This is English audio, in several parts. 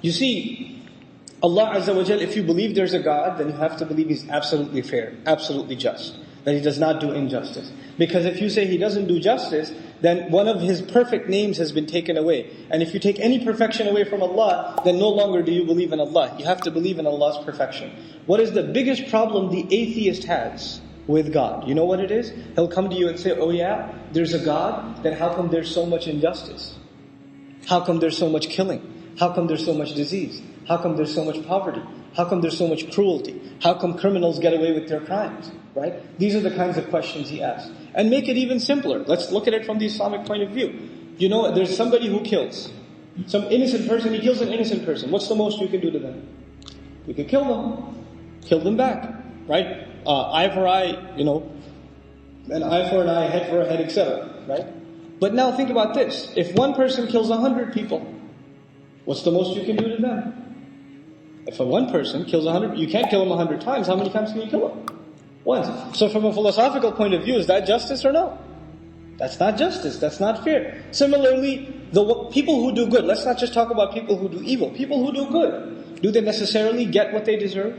You see, Allah Azza wa Jal, if you believe there's a God, then you have to believe He's absolutely fair, absolutely just, that He does not do injustice. Because if you say He doesn't do justice, then one of His perfect names has been taken away. And if you take any perfection away from Allah, then no longer do you believe in Allah. You have to believe in Allah's perfection. What is the biggest problem the atheist has with God? You know what it is? He'll come to you and say, oh yeah, there's a God, then how come there's so much injustice? How come there's so much killing? How come there's so much disease? How come there's so much poverty? How come there's so much cruelty? How come criminals get away with their crimes? Right? These are the kinds of questions he asks. And make it even simpler. Let's look at it from the Islamic point of view. You know, there's somebody who kills. Some innocent person, he kills an innocent person. What's the most you can do to them? You can kill them. Kill them back. Right? Eye for eye, you know, an eye for an eye, head for a head, etc. Right? But now think about this. If one person kills 100 people, what's the most you can do to them? If one person kills 100, you can't kill him 100 times. How many times can you kill him? Once. So from a philosophical point of view, is that justice or no? That's not justice. That's not fair. Similarly, the people who do good, let's not just talk about people who do evil. People who do good, do they necessarily get what they deserve?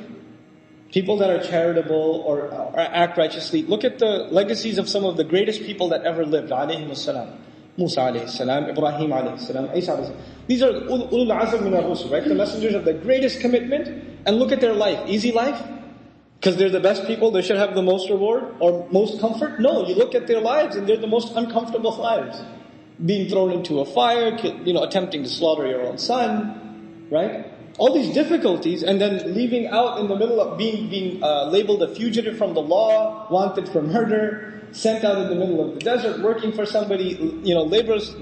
People that are charitable or act righteously. Look at the legacies of some of the greatest people that ever lived. Alayhimus salam. Musa alayhi salam, Ibrahim alayhi salam, Isa alayhi salam. These are ulul azam min ar-rusul, right? The messengers of the greatest commitment. And look at their life. Easy life? Because they're the best people, they should have the most reward or most comfort? No, you look at their lives and they're the most uncomfortable lives. Being thrown into a fire, attempting to slaughter your own son, right? All these difficulties, and then leaving out in the middle of being labeled a fugitive from the law, wanted for murder, sent out in the middle of the desert, working for somebody, laborers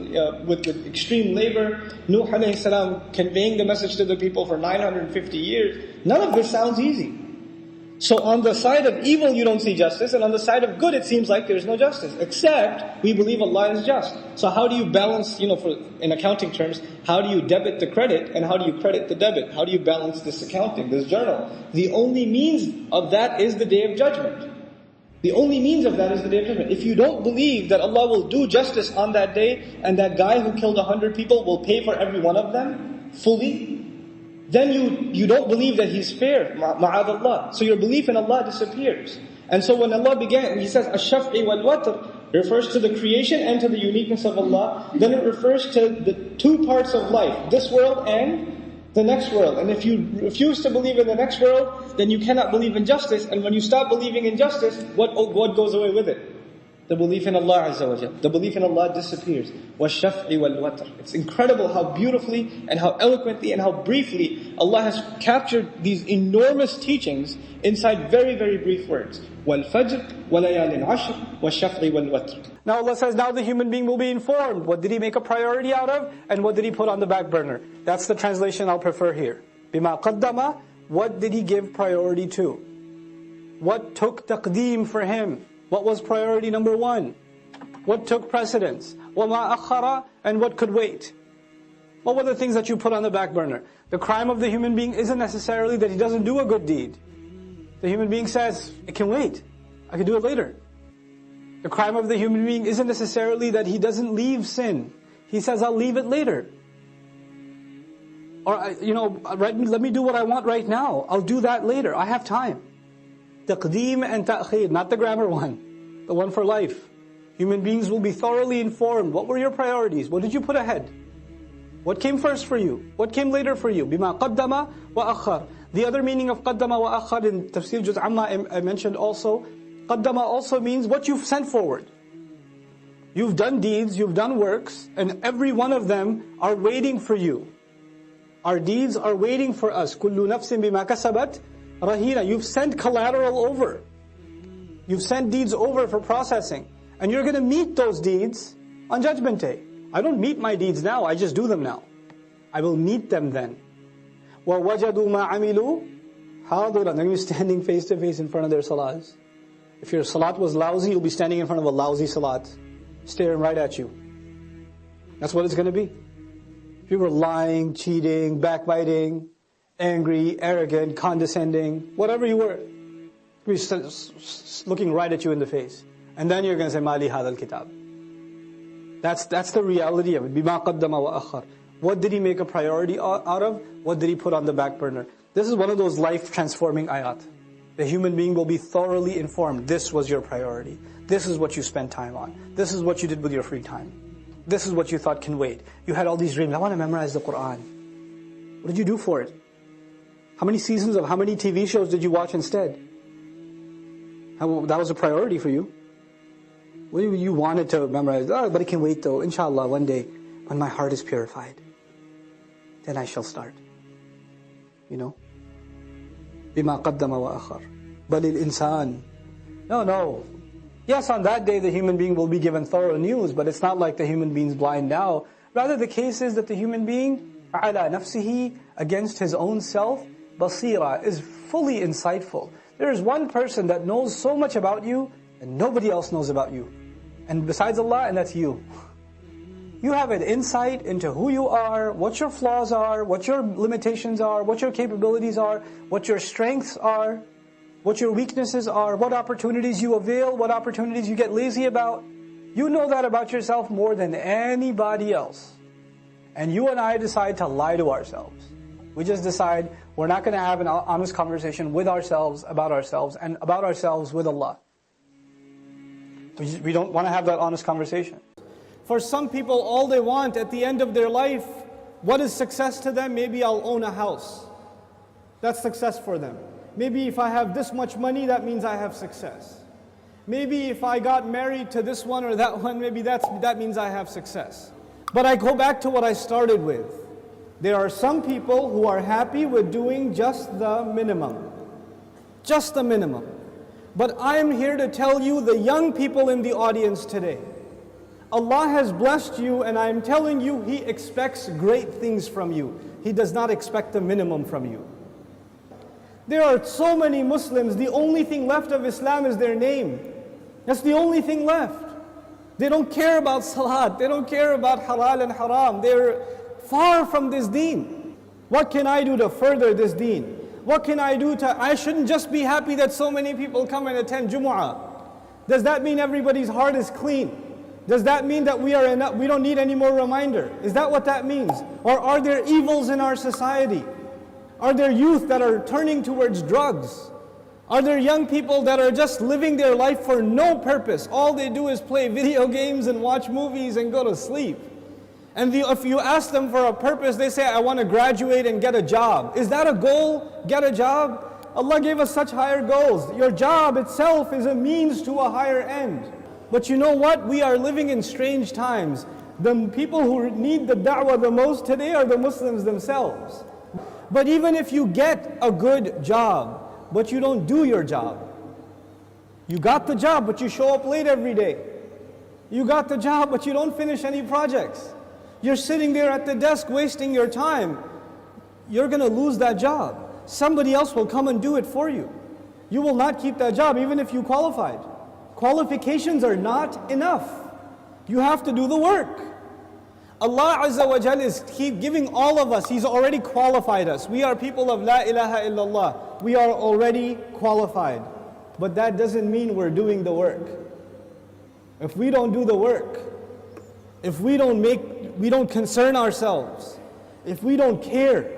with extreme labor. Nuh alayhi salam conveying the message to the people for 950 years. None of this sounds easy. So on the side of evil you don't see justice, and on the side of good it seems like there's no justice. Except we believe Allah is just. So how do you balance, in accounting terms, how do you debit the credit and how do you credit the debit? How do you balance this accounting, this journal? The only means of that is the Day of Judgment. The only means of that is the Day of Judgment. If you don't believe that Allah will do justice on that day and that guy who killed 100 people will pay for every one of them fully, then you don't believe that He's fair, ma'adallah. So your belief in Allah disappears. And so when Allah began, He says, ash-shaf'i wal-watr, refers to the creation and to the uniqueness of Allah. Then it refers to the two parts of life, this world and the next world. And if you refuse to believe in the next world, then you cannot believe in justice. And when you stop believing in justice, what goes away with it? The belief in Allah Azza wa Jal. The belief in Allah disappears. وَالشَّفْعِ وَالْوَتْرِ. It's incredible how beautifully and how eloquently and how briefly Allah has captured these enormous teachings inside very, very brief words. وَالْفَجْرِ وَلَيَالٍ عَشْرٍ وَالشَّفْعِ وَالْوَتْرِ. Now Allah says, now the human being will be informed. What did he make a priority out of? And what did he put on the back burner? That's the translation I'll prefer here. بِمَا قَدَّمَ. What did he give priority to? What took taqdeem for him? What was priority number one? What took precedence? وَمَا أَخَّرَ. And what could wait? What were the things that you put on the back burner? The crime of the human being isn't necessarily that he doesn't do a good deed. The human being says, it can wait. I can do it later. The crime of the human being isn't necessarily that he doesn't leave sin. He says, I'll leave it later. Or, let me do what I want right now. I'll do that later. I have time. Taqdeem and ta'khir, not the grammar one, the one for life. Human beings will be thoroughly informed. What were your priorities? What did you put ahead? What came first for you? What came later for you? Bima qaddama wa akhar. The other meaning of qaddama wa akhar in Tafseer Juz Amma I mentioned also. Qaddama also means what you've sent forward. You've done deeds, you've done works, and every one of them are waiting for you. Our deeds are waiting for us. Kullu nafsin bima kasabat rahina. You've sent collateral over. You've sent deeds over for processing. And you're going to meet those deeds on Judgment Day. I don't meet my deeds now, I just do them now. I will meet them then. وَوَجَدُوا مَا عَمِلُوا حَاضِرًا. Then you're standing face to face in front of their salats. If your salat was lousy, you'll be standing in front of a lousy salat, staring right at you. That's what it's going to be. If you were lying, cheating, backbiting, angry, arrogant, condescending, whatever you were, he's looking right at you in the face. And then you're going to say, Mali hadal kitab. That's the reality of it. Bima qaddama wa akhar. What did he make a priority out of? What did he put on the back burner? This is one of those life-transforming ayat. The human being will be thoroughly informed. This was your priority. This is what you spent time on. This is what you did with your free time. This is what you thought can wait. You had all these dreams. I want to memorize the Qur'an. What did you do for it? How many seasons of how many TV shows did you watch instead? That was a priority for you. Well, you wanted to memorize. Oh, but it can wait though. Inshallah, one day, when my heart is purified, then I shall start. You know? بِمَا قَدَّمَ وَأَخَرَ بَلِ الْإِنسَانِ No. Yes, on that day the human being will be given thorough news, but it's not like the human being's blind now. Rather, the case is that the human being, عَلَى نَفْسِهِ, against his own self, basira, is fully insightful. There is one person that knows so much about you, and nobody else knows about you. And besides Allah, and that's you. You have an insight into who you are, what your flaws are, what your limitations are, what your capabilities are, what your strengths are, what your weaknesses are, what opportunities you avail, what opportunities you get lazy about. You know that about yourself more than anybody else. And you and I decide to lie to ourselves. We just decide we're not going to have an honest conversation with ourselves, and about ourselves with Allah. We don't want to have that honest conversation. For some people, all they want at the end of their life, what is success to them? Maybe I'll own a house. That's success for them. Maybe if I have this much money, that means I have success. Maybe if I got married to this one or that one, maybe that means I have success. But I go back to what I started with. There are some people who are happy with doing just the minimum. Just the minimum. But I'm here to tell you, the young people in the audience today, Allah has blessed you, and I'm telling you, He expects great things from you. He does not expect the minimum from you. There are so many Muslims, the only thing left of Islam is their name. That's the only thing left. They don't care about salat, they don't care about halal and haram. They're far from this deen. What can I do to further this deen? What can I do I shouldn't just be happy that so many people come and attend Jumu'ah. Does that mean everybody's heart is clean? Does that mean that we don't need any more reminder? Is that what that means? Or are there evils in our society? Are there youth that are turning towards drugs? Are there young people that are just living their life for no purpose? All they do is play video games and watch movies and go to sleep. And if you ask them for a purpose, they say, I want to graduate and get a job. Is that a goal? Get a job? Allah gave us such higher goals. Your job itself is a means to a higher end. But you know what? We are living in strange times. The people who need the da'wah the most today are the Muslims themselves. But even if you get a good job, but you don't do your job. You got the job, but you show up late every day. You got the job, but you don't finish any projects. You're sitting there at the desk wasting your time. You're going to lose that job. Somebody else will come and do it for you. You will not keep that job even if you qualified. Qualifications are not enough. You have to do the work. Allah Azza wa Jal is giving all of us, He's already qualified us. We are people of La ilaha illallah. We are already qualified. But that doesn't mean we're doing the work. If we don't do the work, if we don't concern ourselves, if we don't care,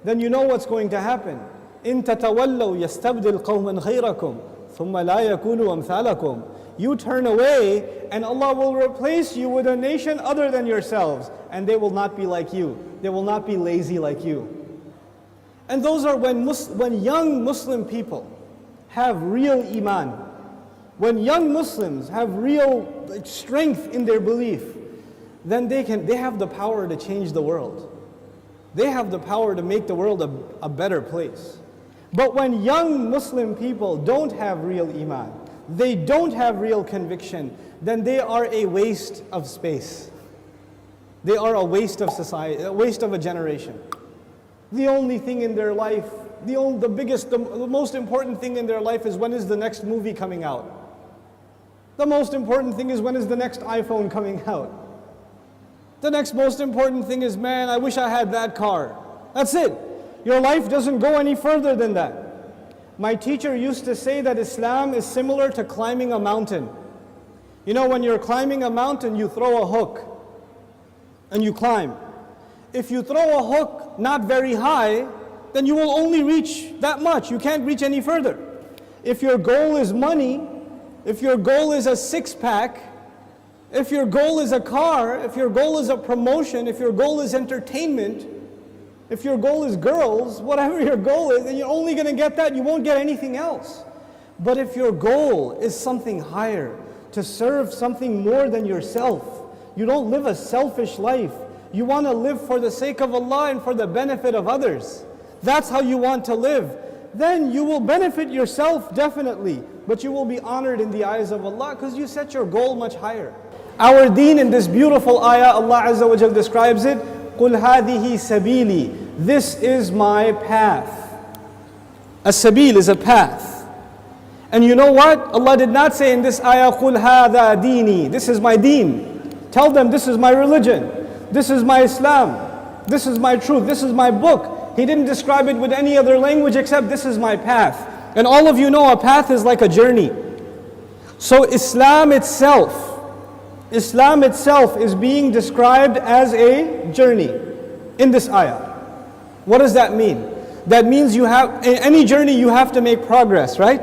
then you know what's going to happen. إِن تَتَوَلَّوْا يَسْتَبْدِلْ قَوْمًا غَيْرَكُمْ ثُمَّ لَا يَكُونُوا أَمْثَالَكُمْ. You turn away and Allah will replace you with a nation other than yourselves, and they will not be like you. They will not be lazy like you. And those are when young Muslim people have real iman, when young Muslims have real strength in their belief, then they have the power to change the world. They have the power to make the world a better place. But when young Muslim people don't have real iman, they don't have real conviction, then they are a waste of space. They are a waste of society, a waste of a generation. The only thing in their life, the most important thing in their life is when is the next movie coming out. The most important thing is when is the next iPhone coming out. The next most important thing is, man, I wish I had that car. That's it. Your life doesn't go any further than that. My teacher used to say that Islam is similar to climbing a mountain. You know, when you're climbing a mountain, you throw a hook and you climb. If you throw a hook not very high, then you will only reach that much. You can't reach any further. If your goal is money, if your goal is a six-pack, if your goal is a car, if your goal is a promotion, if your goal is entertainment, if your goal is girls, whatever your goal is, then you're only going to get that, you won't get anything else. But if your goal is something higher, to serve something more than yourself, you don't live a selfish life, you want to live for the sake of Allah and for the benefit of others, that's how you want to live, then you will benefit yourself definitely, but you will be honored in the eyes of Allah because you set your goal much higher. Our deen in this beautiful ayah, Allah Azza wa Jal describes it, قُلْ هَذِهِ سَبِيلِي, this is my path. A sabil is a path. And you know what? Allah did not say in this ayah, قُلْ هَذَا دِينِي, this is my deen. Tell them this is my religion, this is my Islam, this is my truth, this is my book. He didn't describe it with any other language except this is my path. And all of you know a path is like a journey. So Islam itself is being described as a journey in this ayah. What does that mean? That means you have, in any journey you have to make progress, right?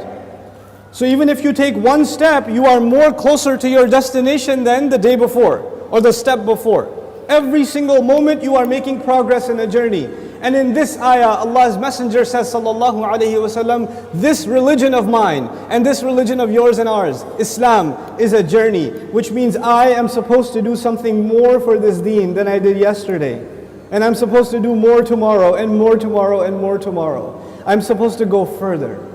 So even if you take one step, you are more closer to your destination than the day before or the step before. Every single moment you are making progress in a journey. And in this ayah, Allah's Messenger says, sallallahu alayhi wasallam, this religion of mine and this religion of yours and ours, Islam, is a journey, which means I am supposed to do something more for this deen than I did yesterday. And I'm supposed to do more tomorrow and more tomorrow and more tomorrow. I'm supposed to go further.